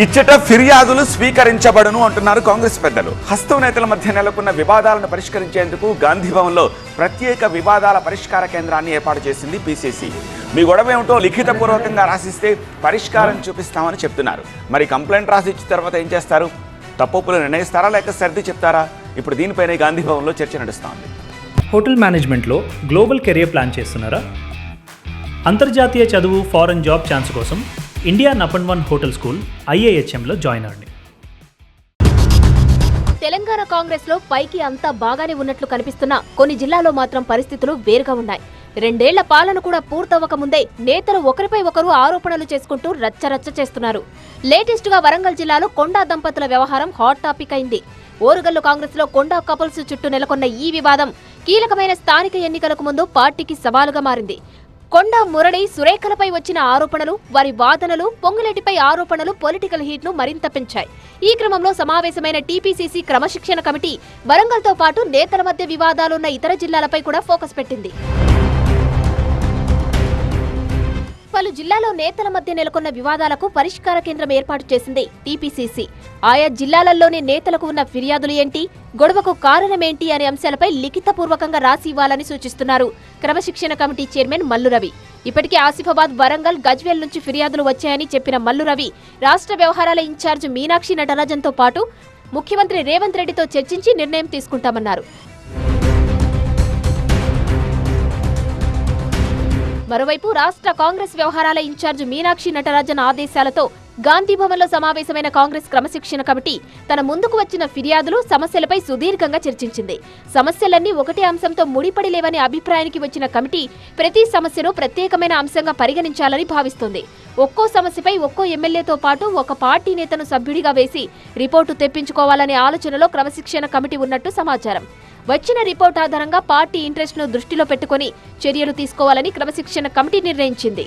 ఇచ్చట ఫిర్యాదులు స్వీకరించబడును అంటున్నారు కాంగ్రెస్ పెద్దలు. హస్తం నేతల మధ్య నెలకొన్న వివాదాలను పరిష్కరించేందుకు గాంధీ భవన్లో ప్రత్యేక వివాదాల పరిష్కార కేంద్రాన్ని ఏర్పాటు చేసింది పిసిసి. మీ గొడవ ఏమిటో లిఖితపూర్వకంగా రాసిస్తే పరిష్కారం చూపిస్తామని చెప్తున్నారు. మరి కంప్లైంట్ రాసి ఇచ్చిన తర్వాత ఏం చేస్తారు? తప్పులు నిర్ణయిస్తారా లేక సర్ది చెప్తారా? ఇప్పుడు దీనిపైనే గాంధీ భవన్లో చర్చ నడుస్తోంది. హోటల్ మేనేజ్మెంట్లో గ్లోబల్ కెరియర్ ప్లాన్ చేస్తున్నారా? అంతర్జాతీయ చదువు, ఫారెన్ జాబ్ ఛాన్స్ కోసం ఇండియా నంబర్ 1 హోటల్ స్కూల్ IIHMలో జాయిన్ అవ్వండి. తెలంగాణ కాంగ్రెస్ లో పైకి అంతా బాగానే ఉన్నట్లు కనిపిస్తున్నా కొన్ని జిల్లాల్లో మాత్రం పరిస్థితులు వేరుగా ఉన్నాయి. 2 ఏళ్ల పాలన కూడా పూర్తవ్వక ముందే నేతలు ఒకరిపై ఒకరు ఆరోపణలు చేసుకుంటూ రచ్చరచ్చ చేస్తున్నారు. లేటెస్ట్ గా వరంగల్ జిల్లాలో కొండా దంపతుల వ్యవహారం హాట్ టాపిక్ అయింది. ఓరుగల్లు కాంగ్రెస్ లో కొండా కపుల్స్ చుట్టూ నెలకొన్న ఈ వివాదం కీలకమైన స్థానిక ఎన్నికలకు ముందు పార్టీకి సవాలుగా మారింది. కొండా మురళి, సురేఖలపై వచ్చిన ఆరోపణలు, వారి వాదనలు, పొంగులేటిపై ఆరోపణలు పొలిటికల్ హీట్ ను మరింత పెంచాయి. ఈ క్రమంలో సమావేశమైన టీపీసీసీ క్రమశిక్షణ కమిటీ వరంగల్తో పాటు నేతల మధ్య వివాదాలున్న ఇతర జిల్లాలపై కూడా ఫోకస్ పెట్టింది. పలు జిల్లాలో నేతల మధ్య నెలకొన్న వివాదాలకు పరిష్కార కేంద్రం ఏర్పాటు చేసింది టీపీసీసీ. ఆయా జిల్లాలలోని నేతలకు ఉన్న ఫిర్యాదులు ఏంటి, గొడవకు కారణమేంటి అనే అంశాలపై లిఖితపూర్వకంగా రాసి ఇవ్వాలని సూచిస్తున్నారు క్రమశిక్షణ కమిటీ చైర్మన్ మల్లు రవి. ఇప్పటికే ఆసిఫాబాద్, వరంగల్, గజ్వేల్ నుంచి ఫిర్యాదులు వచ్చాయని చెప్పిన మల్లు రవి రాష్ట్ర వ్యవహారాల ఇన్ఛార్జ్ మీనాక్షి నటరాజన్తో పాటు ముఖ్యమంత్రి రేవంత్ రెడ్డితో చర్చించి నిర్ణయం తీసుకుంటామన్నారు. మరోవైపు రాష్ట్ర కాంగ్రెస్ వ్యవహారాల ఇన్ఛార్జ్ మీనాక్షి నటరాజన్ ఆదేశాలతో గాంధీ భవన్లో సమావేశమైన కాంగ్రెస్ క్రమశిక్షణ కమిటీ తన ముందుకు వచ్చిన ఫిర్యాదులు, సమస్యలపై సుదీర్ఘంగా చర్చించింది. సమస్యలన్నీ ఒకటే అంశంతో ముడిపడి లేవనే అభిప్రాయానికి వచ్చిన కమిటీ ప్రతి సమస్యను ప్రత్యేకమైన అంశంగా పరిగణించాలని భావిస్తోంది. ఒక్కో సమస్యపై ఒక్కో ఎమ్మెల్యేతో పాటు ఒక పార్టీ నేతను సభ్యుడిగా వేసి రిపోర్టు తెప్పించుకోవాలనే ఆలోచనలో క్రమశిక్షణ కమిటీ ఉన్నట్టు సమాచారం. వచ్చిన రిపోర్ట్ ఆధారంగా పార్టీ ఇంట్రెస్ట్ను దృష్టిలో పెట్టుకుని చర్యలు తీసుకోవాలని క్రమశిక్షణ కమిటీ నిర్ణయించింది.